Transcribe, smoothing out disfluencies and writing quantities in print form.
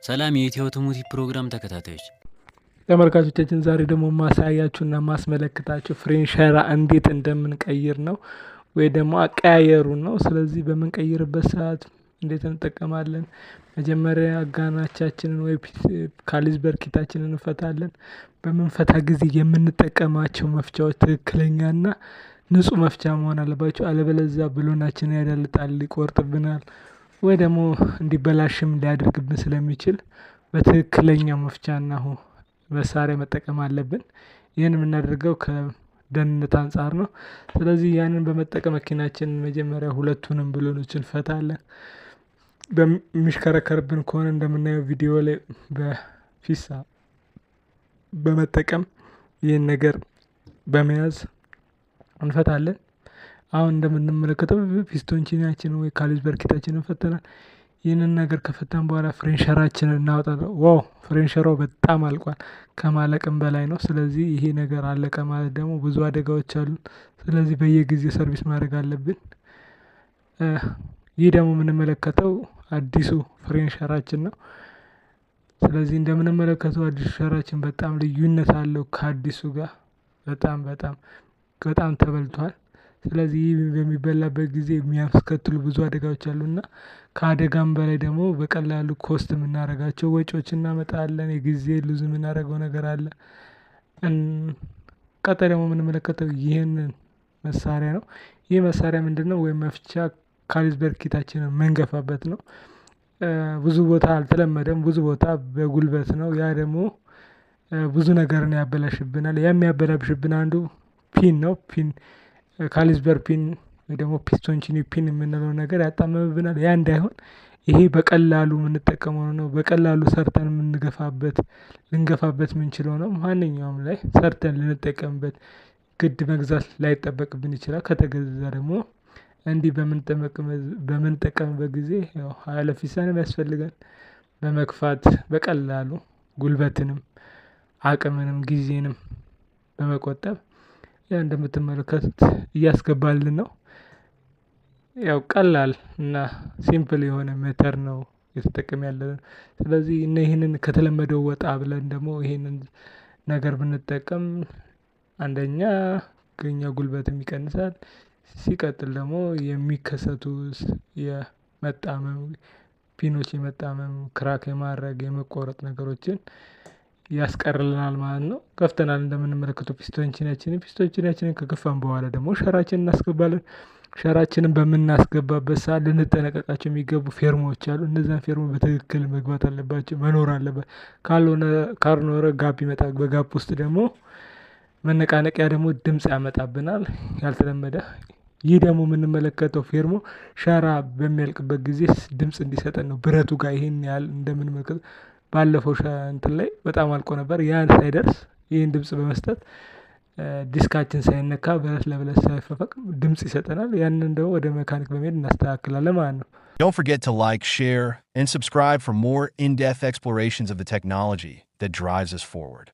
ሰላም የኢትዮ ቶሞቲ ፕሮግራም ተከታታዮች ተመልካቾቻችን ዛሬ ደግሞ ማሳያችሁና ማስመለከታችሁ ፍሬን ሸራ እንዴት እንደምንቀይር ነው ወይ ደግሞ አቀያየሩን ነው። ስለዚህ በምንቀይርበት ሰዓት እንዴት እንጠቀማለን? መጀመሪያ አጋናቻችንን ወይ ካሊዝበር ኪታችንን እንፈታለን። በምንፈታ ጊዜ የምንጠቀማቸው መፍቻዎች ትክክለኛና ንጹህ መፍቻ መሆን አለባቸው። አለበለዚያ ብሎናችንን ያዳልጣል፣ ይቆርጥብናል ወይ ደግሞ እንዲበላሽም ሊያደርግብን ስለሚችል በትክክለኛው መፍቻና መሳሪያ መጠቀም አለብን። ይህን የምናደርገው ከደህንነት አንጻር ነው። ስለዚህ ያንን በመጠቀም መኪናችንን መጀመሪያ ሁለቱንም ብሎኖች እንፈታለን። በሚሽከረከርብን ከሆነ እንደምናየው ቪዲዮ ላይ በፊሳ በመጠቀም ይህን ነገር በመያዝ እንፈታለን። አሁን እንደምንመለከተው ፒስቶንቺናችን ወይ ካሊዝበር ኪታችንን ፈተናል። ይህንን ነገር ከፈታን በኋላ ፍሬን ሸራችንን እናወጣለን። ዋው ፍሬን ሸራው በጣም አልቋል፣ ከማለቅም በላይ ነው። ስለዚህ ይሄ ነገር አለቀ ማለት ደግሞ ብዙ አደጋዎች አሉ። ስለዚህ በየጊዜው ሰርቪስ ማድረግ አለብን። ይህ ደግሞ የምንመለከተው አዲሱ ፍሬን ሸራችን ነው። ስለዚህ እንደምንመለከተው አዲሱ ሸራችን በጣም ልዩነት አለው ከአዲሱ ጋር በጣም ተበልቷል። ስለዚህ በሚበላበት ጊዜ የሚያስከትሉ ብዙ አደጋዎች አሉና ከአደጋም በላይ ደግሞ በቀላሉ ኮስት የምናደርጋቸው ወጪዎች እናመጣለን። የጊዜ ሉዝ የምናደርገው ነገር አለ። ቀጣይ ደግሞ የምንመለከተው ይህንን መሳሪያ ነው። ይህ መሳሪያ ምንድነው? ወይም መፍቻ ካሊዝበር ኪታችንን የምንገፋበት ነው። ብዙ ቦታ አልተለመደም። ብዙ ቦታ በጉልበት ነው። ያ ደግሞ ብዙ ነገርን ያበላሽብናል። ያ የሚያበላሽብን አንዱ ፒን ነው። ፒን ካሊዝበር ፒን ወይ ደግሞ ፒስቶንቺኒ ፒን የምንለው ነገር ያጣመምብናል። ያ እንዳይሆን ይሄ በቀላሉ የምንጠቀመው ነው። በቀላሉ ሰርተን ልንገፋበት የምንችለው ነው። ማንኛውም ላይ ሰርተን ልንጠቀምበት ግድ መግዛት ላይጠበቅብን ይችላል። ከተገዛ ደግሞ እንዲህ በምንጠቀምበት ጊዜ ያው ሀለፊሳ ነው የሚያስፈልገን። በመግፋት በቀላሉ ጉልበትንም አቅምንም ጊዜንም በመቆጠብ ያ እንደምትመለከቱት እያስገባልን ነው። ያው ቀላል እና ሲምፕል የሆነ ሜተር ነው እየተጠቀምን ያለነው። ስለዚህ ይህንን ከተለመደው ወጣ ብለን ደግሞ ይህንን ነገር ብንጠቀም አንደኛ ከኛ ጉልበትም ይቀንሳል። ሲቀጥል ደግሞ የሚከሰቱ የመጣመም ፒኖች የመጣመም ክራክ የማድረግ የመቆረጥ ነገሮችን ያስቀርልናል ማለት ነው። ከፍተናል እንደምንመለከተው ፒስቶንቺናችንን ከገፋን በኋላ ደግሞ ሸራችንን እናስገባለን። ሸራችንን በምናስገባበት ሰዓት ልንጠነቀቃቸው የሚገቡ ፌርሞዎች አሉ። እነዛን ፌርሞ በትክክል መግባት አለባቸው፣ መኖር አለበት። ካልኖረ ጋፕ ይመጣል። በጋፕ ውስጥ ደግሞ መነቃነቂያ ደግሞ ድምጽ ያመጣብናል ያልተለመደ። ይህ ደግሞ የምንመለከተው ፌርሞ ሸራ በሚያልቅበት ጊዜ ድምጽ እንዲሰጠን ነው። ብረቱ ጋር ይሄን ያህል እንደምንመለከተው ባለፈው እንትን ላይ በጣም አልቆ ነበር። ያን ሳይደርስ ይህን ድምጽ በመስጠት ዲስካችን ሳይነካ ብረት ለብረት ሳይፈፈቅ ድምጽ ይሰጠናል። ያንን ደግሞ ወደ መካኒክ በመሄድ እናስተካክላለን ማለት ነው። Don't forget to like, share, and subscribe for more in-depth explorations of the technology that drives us forward.